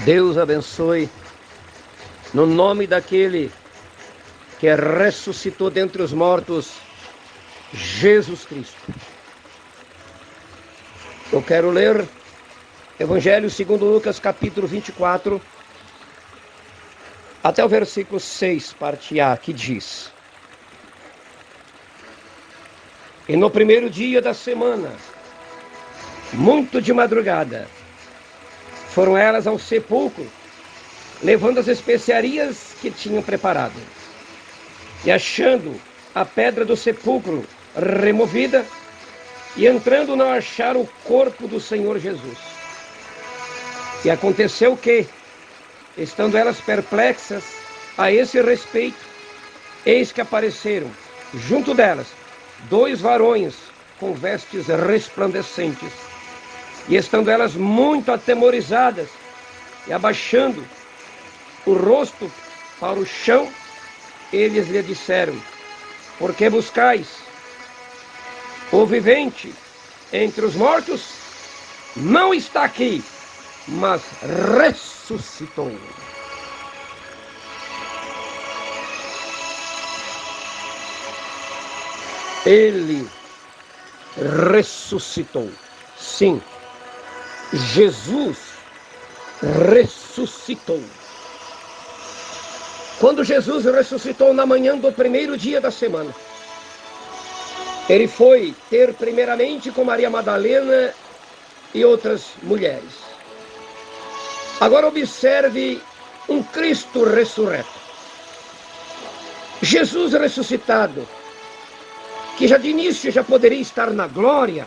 Deus abençoe, no nome daquele que ressuscitou dentre os mortos, Jesus Cristo. Eu quero ler Evangelho segundo Lucas, capítulo 24, até o versículo 6, parte A, que diz: E no primeiro dia da semana, muito de madrugada, foram elas ao sepulcro, levando as especiarias que tinham preparado. E achando a pedra do sepulcro removida, e entrando não acharam o corpo do Senhor Jesus. E aconteceu que, estando elas perplexas a esse respeito, eis que apareceram junto delas 2 varões com vestes resplandecentes. E estando elas muito atemorizadas e abaixando o rosto para o chão, eles lhe disseram: Por que buscais o vivente entre os mortos? Não está aqui, mas ressuscitou. Ele ressuscitou. Sim, Jesus ressuscitou. Quando Jesus ressuscitou na manhã do primeiro dia da semana, ele foi ter primeiramente com Maria Madalena e outras mulheres. Agora observe um Cristo ressurreto. Jesus ressuscitado, que já de início já poderia estar na glória,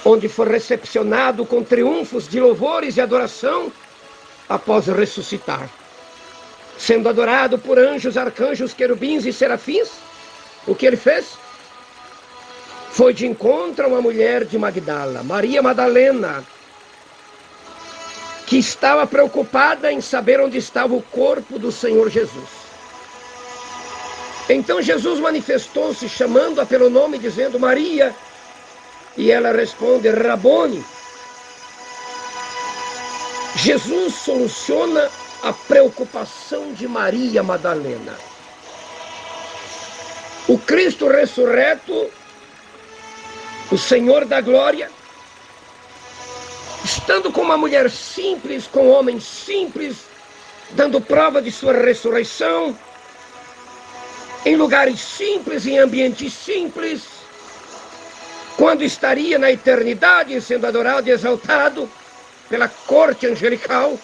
onde foi recepcionado com triunfos de louvores e adoração após ressuscitar, sendo adorado por anjos, arcanjos, querubins e serafins. O que ele fez? Foi de encontro a uma mulher de Magdala, Maria Madalena, que estava preocupada em saber onde estava o corpo do Senhor Jesus. Então Jesus manifestou-se, chamando-a pelo nome, dizendo: Maria. E ela responde: Rabone. Jesus soluciona a preocupação de Maria Madalena. O Cristo ressurreto, o Senhor da glória, estando com uma mulher simples, com um homem simples, dando prova de sua ressurreição, em lugares simples, em ambientes simples, quando estaria na eternidade sendo adorado e exaltado pela corte angelical,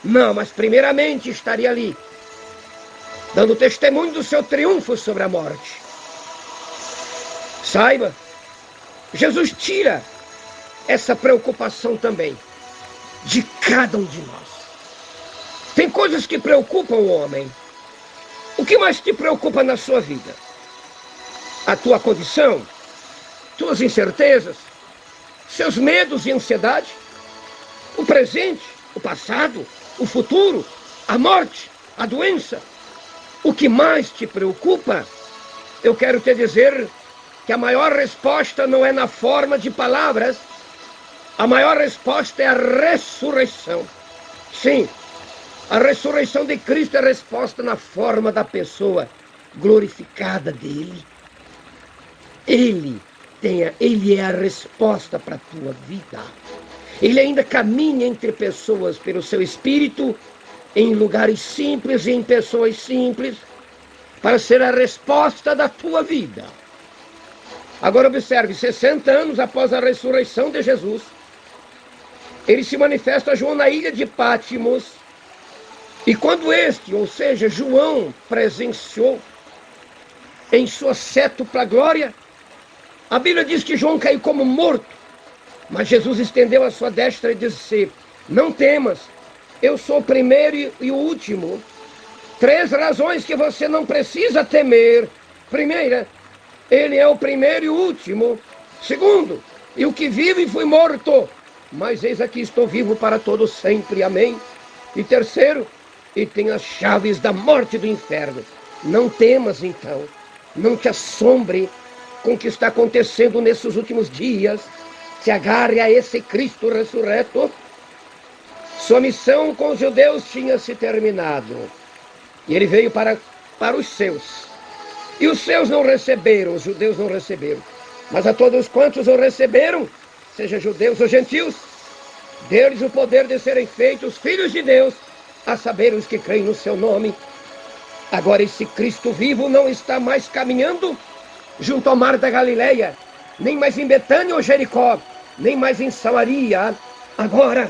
não, mas primeiramente estaria ali, dando testemunho do seu triunfo sobre a morte. Saiba, Jesus tira essa preocupação também de cada um de nós. Tem coisas que preocupam o homem. O que mais te preocupa na sua vida? A tua condição? Tuas incertezas? Seus medos e ansiedade? O presente? O passado? O futuro? A morte? A doença? O que mais te preocupa? Eu quero te dizer que a maior resposta não é na forma de palavras. A maior resposta é a ressurreição. Sim, a ressurreição de Cristo é a resposta na forma da pessoa glorificada dele. Ele é a resposta para a tua vida. Ele ainda caminha entre pessoas pelo seu espírito, em lugares simples e em pessoas simples, para ser a resposta da tua vida. Agora observe, 60 anos após a ressurreição de Jesus, ele se manifesta a João na ilha de Pátimos. E quando este, ou seja, João, presenciou em sua sétupla glória, a Bíblia diz que João caiu como morto. Mas Jesus estendeu a sua destra e disse: Não temas, eu sou o primeiro e o último. 3 razões que você não precisa temer. Primeira, ele é o primeiro e o último. Segundo, e o que vive e fui morto, mas eis aqui estou vivo para todo sempre. Amém. E terceiro, e tem as chaves da morte e do inferno. Não temas então, não te assombre com o que está acontecendo nesses últimos dias. Se agarre a esse Cristo ressurreto. Sua missão com os judeus tinha se terminado. E ele veio para os seus. E os seus não receberam, os judeus não receberam. Mas a todos quantos o receberam, seja judeus ou gentios, deu-lhes o poder de serem feitos filhos de Deus, a saber, os que creem no seu nome. Agora esse Cristo vivo não está mais caminhando junto ao mar da Galileia, nem mais em Betânia ou Jericó, nem mais em Samaria. Agora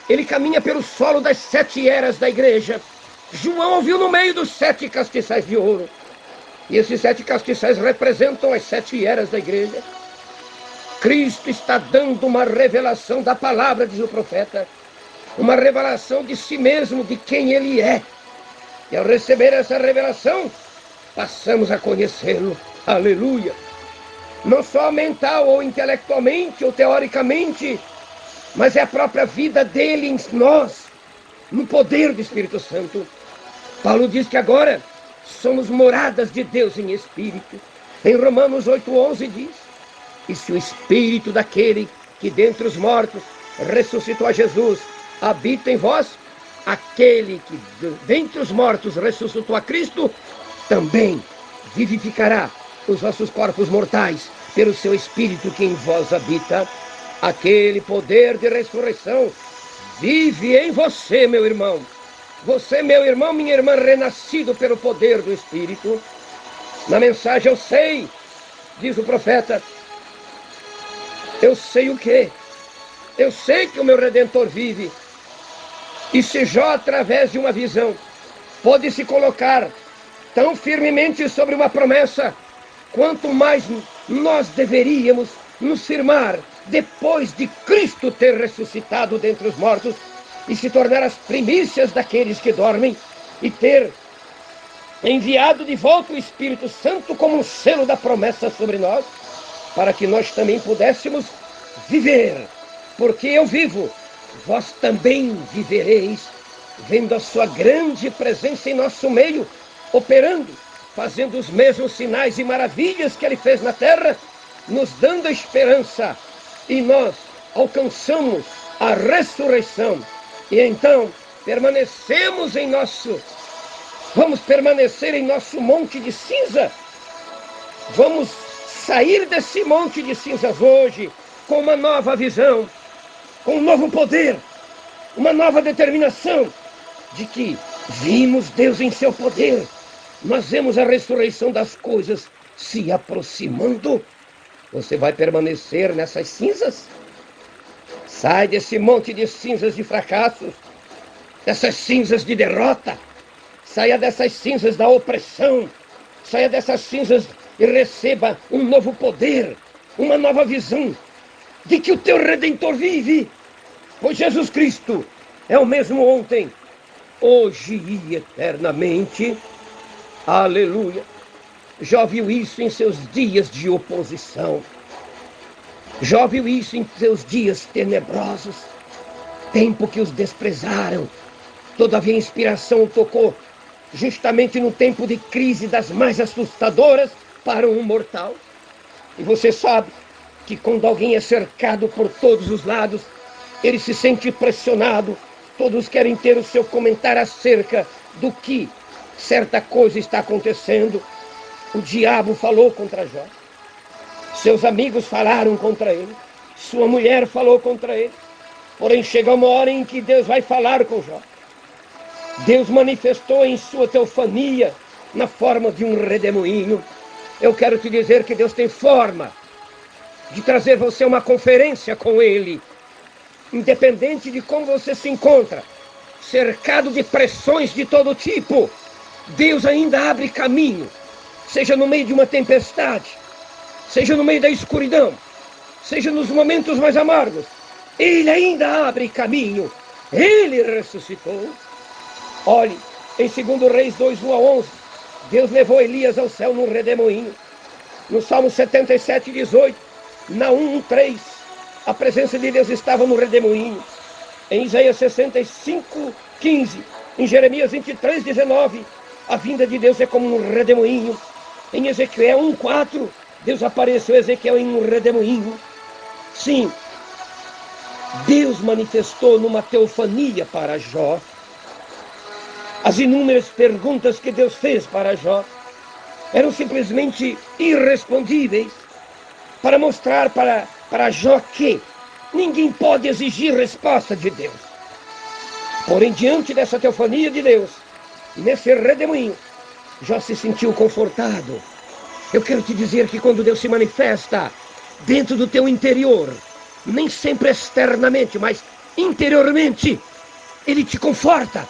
ele caminha pelo solo das 7 eras da igreja. João ouviu no meio dos 7 castiçais de ouro. E esses 7 castiçais representam as 7 eras da igreja. Cristo está dando uma revelação da palavra, diz o profeta. Uma revelação de si mesmo, de quem ele é. E ao receber essa revelação, passamos a conhecê-lo. Aleluia! Não só mental ou intelectualmente ou teoricamente, mas é a própria vida dele em nós, no poder do Espírito Santo. Paulo diz que agora somos moradas de Deus em Espírito. Em Romanos 8:11 diz: e se o Espírito daquele que dentre os mortos ressuscitou a Jesus habita em vós, aquele que dentre os mortos ressuscitou a Cristo, também vivificará os vossos corpos mortais pelo seu Espírito que em vós habita. Aquele poder de ressurreição vive em você, meu irmão. Você, meu irmão, minha irmã, renascido pelo poder do Espírito. Na mensagem, eu sei, diz o profeta, eu sei o quê? Eu sei que o meu Redentor vive. E se Jó, através de uma visão, pode se colocar tão firmemente sobre uma promessa, quanto mais nós deveríamos nos firmar depois de Cristo ter ressuscitado dentre os mortos e se tornar as primícias daqueles que dormem e ter enviado de volta o Espírito Santo como um selo da promessa sobre nós, para que nós também pudéssemos viver. Porque eu vivo, vós também vivereis, vendo a sua grande presença em nosso meio, operando, fazendo os mesmos sinais e maravilhas que ele fez na terra, nos dando a esperança, e nós alcançamos a ressurreição. E então vamos permanecer em nosso monte de cinza. Vamos sair desse monte de cinzas hoje com uma nova visão, com um novo poder, uma nova determinação de que vimos Deus em seu poder. Nós vemos a ressurreição das coisas se aproximando. Você vai permanecer nessas cinzas? Sai desse monte de cinzas de fracassos, dessas cinzas de derrota. Saia dessas cinzas da opressão. Saia dessas cinzas e receba um novo poder, uma nova visão de que o teu Redentor vive. Pois Jesus Cristo é o mesmo ontem, hoje e eternamente. Aleluia! Jó viu isso em seus dias de oposição. Jó viu isso em seus dias tenebrosos. Tempo que os desprezaram. Todavia a inspiração o tocou justamente no tempo de crise das mais assustadoras para um mortal. E você sabe que quando alguém é cercado por todos os lados, ele se sente pressionado. Todos querem ter o seu comentário acerca do que certa coisa está acontecendo. O diabo falou contra Jó. Seus amigos falaram contra ele. Sua mulher falou contra ele. Porém, chega uma hora em que Deus vai falar com Jó. Deus manifestou em sua teofania na forma de um redemoinho. Eu quero te dizer que Deus tem forma de trazer você a uma conferência com ele. Independente de como você se encontra, cercado de pressões de todo tipo, Deus ainda abre caminho. Seja no meio de uma tempestade, seja no meio da escuridão, seja nos momentos mais amargos, ele ainda abre caminho. Ele ressuscitou. Olhe, em 2 Reis 2, 1-11, Deus levou Elias ao céu num redemoinho. No Salmo 77, 18, Naum 1:3, a presença de Deus estava no redemoinho. Em Isaías 65, 15, em Jeremias 23, 19, a vinda de Deus é como um redemoinho. Em Ezequiel 1:4, Deus apareceu a Ezequiel em um redemoinho. Sim, Deus manifestou numa teofania para Jó. As inúmeras perguntas que Deus fez para Jó eram simplesmente irrespondíveis, para mostrar para Jó que ninguém pode exigir resposta de Deus. Porém, diante dessa teofania de Deus, nesse redemoinho, Jó se sentiu confortado. Eu quero te dizer que quando Deus se manifesta dentro do teu interior, nem sempre externamente, mas interiormente, Ele te conforta.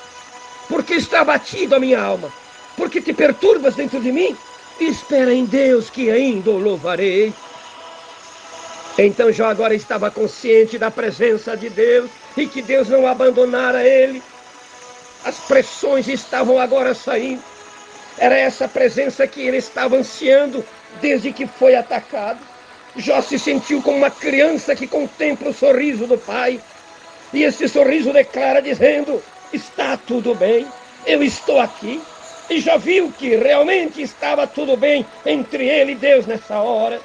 Porque está abatido a minha alma, porque te perturbas dentro de mim, espera em Deus que ainda o louvarei. Então Jó agora estava consciente da presença de Deus e que Deus não abandonara ele. As pressões estavam agora saindo. Era essa presença que ele estava ansiando desde que foi atacado. Jó se sentiu como uma criança que contempla o sorriso do pai. E esse sorriso declara dizendo: está tudo bem, eu estou aqui. E Jó viu que realmente estava tudo bem entre ele e Deus nessa hora.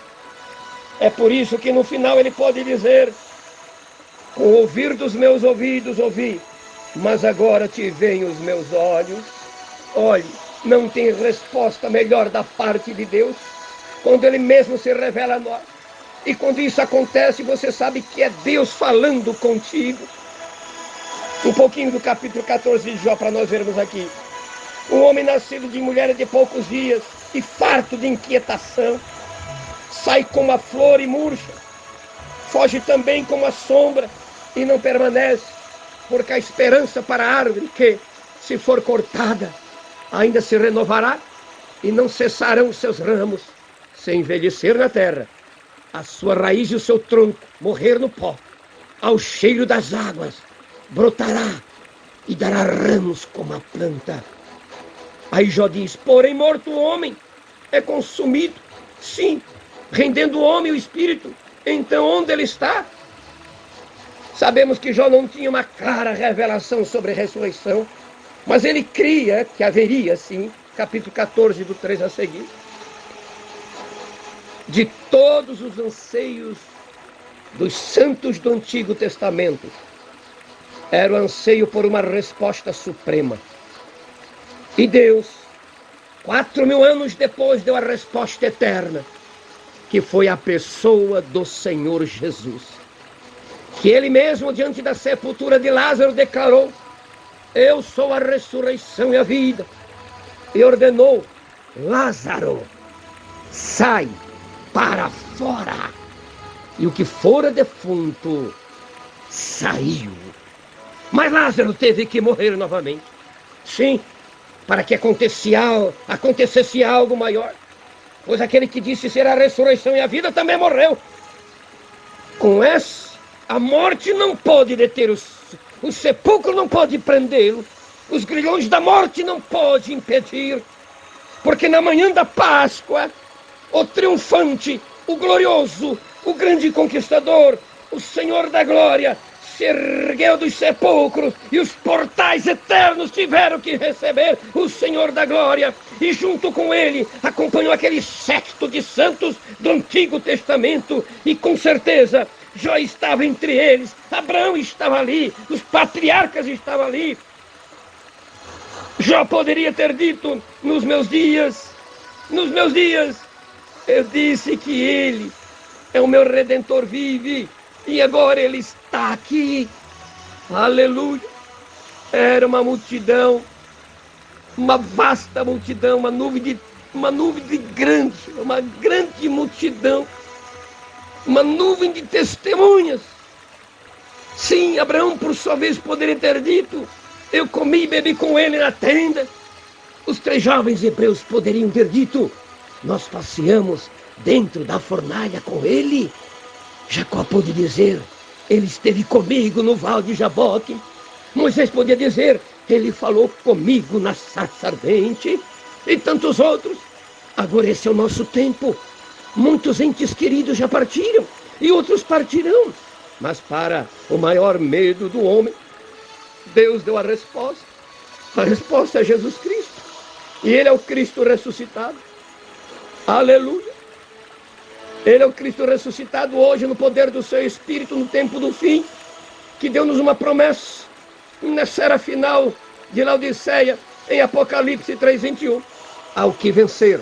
É por isso que no final ele pode dizer: com o ouvir dos meus ouvidos ouvi, mas agora te veem os meus olhos. Olhe, não tem resposta melhor da parte de Deus, quando Ele mesmo se revela a nós. E quando isso acontece, você sabe que é Deus falando contigo. Um pouquinho do capítulo 14 de Jó para nós vermos aqui. Um homem nascido de mulher de poucos dias e farto de inquietação, sai como a flor e murcha, foge também como a sombra e não permanece, porque a esperança para a árvore que, se for cortada, ainda se renovará e não cessarão os seus ramos, se envelhecer na terra, a sua raiz e o seu tronco morrer no pó, ao cheiro das águas, brotará e dará ramos como a planta. Aí Jó diz: porém morto o homem é consumido, sim, rendendo o homem o espírito, então onde ele está? Sabemos que Jó não tinha uma clara revelação sobre a ressurreição, mas ele cria que haveria, sim, capítulo 14, do 3 a seguir. De todos os anseios dos santos do Antigo Testamento, era o anseio por uma resposta suprema. E Deus, 4.000 anos depois, deu a resposta eterna, que foi a pessoa do Senhor Jesus. Que Ele mesmo, diante da sepultura de Lázaro, declarou: eu sou a ressurreição e a vida. E ordenou: Lázaro, sai para fora. E o que fora defunto saiu. Mas Lázaro teve que morrer novamente. Sim, para que acontecesse algo maior. Pois aquele que disse ser a ressurreição e a vida também morreu. Com essa, a morte não pode deter o sepulcro, não pode prendê-lo. Os grilhões da morte não podem impedir. Porque na manhã da Páscoa, o triunfante, o glorioso, o grande conquistador, o Senhor da glória, se ergueu dos sepulcros e os portais eternos tiveram que receber o Senhor da glória. E junto com ele acompanhou aquele séquito de santos do Antigo Testamento. E com certeza Jó estava entre eles, Abraão estava ali, os patriarcas estavam ali. Jó poderia ter dito: nos meus dias, eu disse que ele é o meu Redentor vive, e agora ele está aqui. Aleluia! Era uma multidão, uma vasta multidão, uma nuvem de grande, uma grande multidão, uma nuvem de testemunhas. Sim, Abraão, por sua vez, poderia ter dito: eu comi e bebi com ele na tenda. Os 3 jovens hebreus poderiam ter dito: nós passeamos dentro da fornalha com ele. Jacó pôde dizer: ele esteve comigo no val de Jaboque. Moisés podia dizer: ele falou comigo na sarça ardente. E tantos outros. Agora esse é o nosso tempo. Muitos entes queridos já partiram e outros partirão. Mas para o maior medo do homem, Deus deu a resposta. A resposta é Jesus Cristo. E Ele é o Cristo ressuscitado. Aleluia. Ele é o Cristo ressuscitado hoje no poder do seu Espírito no tempo do fim. que deu-nos uma promessa nessa era final de Laodiceia, em Apocalipse 3:21. Ao que vencer,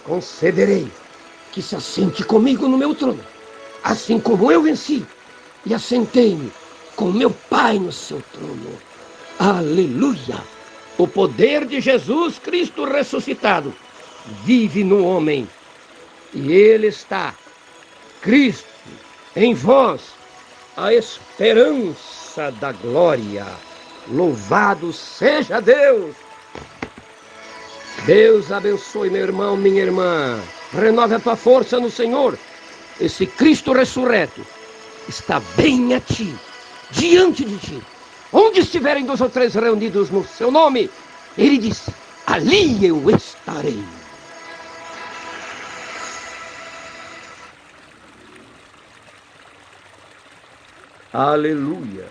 concederei que se assente comigo no meu trono, assim como eu venci e assentei-me com meu Pai no seu trono. Aleluia! O poder de Jesus Cristo ressuscitado vive no homem, e ele está, Cristo, em vós, a esperança da glória. Louvado seja Deus! Deus abençoe meu irmão, minha irmã. Renove a tua força no Senhor. Esse Cristo ressurreto está bem a ti, diante de ti. Onde estiverem 2 ou 3 reunidos no seu nome, ele disse, ali eu estarei. Aleluia.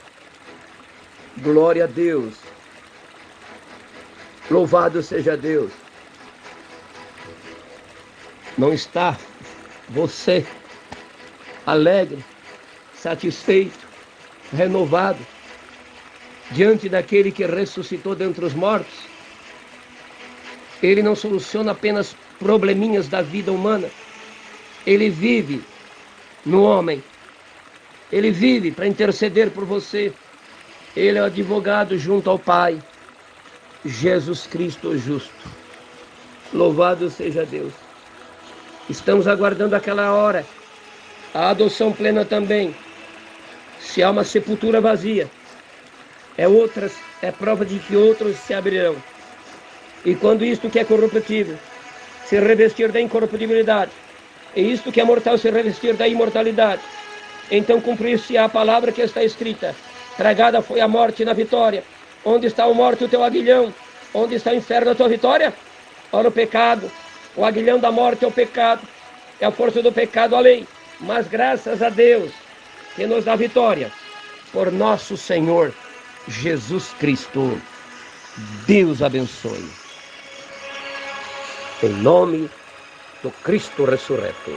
Glória a Deus. Louvado seja Deus. Não está você alegre, satisfeito, renovado, diante daquele que ressuscitou dentre os mortos? Ele não soluciona apenas probleminhas da vida humana. Ele vive no homem. Ele vive para interceder por você. Ele é o advogado junto ao Pai. Jesus Cristo o justo. Louvado seja Deus. Estamos aguardando aquela hora. A adoção plena também. Se há uma sepultura vazia, é prova de que outros se abrirão. E quando isto que é corruptível se revestir da incorruptibilidade, e isto que é mortal se revestir da imortalidade, então cumprir-se-á a palavra que está escrita: tragada foi a morte na vitória. Onde está o morte, o teu aguilhão? Onde está o inferno, a tua vitória? Ora, o pecado, o aguilhão da morte é o pecado, é a força do pecado, a lei. Mas graças a Deus que nos dá vitória por nosso Senhor Jesus Cristo. Deus abençoe. Em nome do Cristo ressurreto.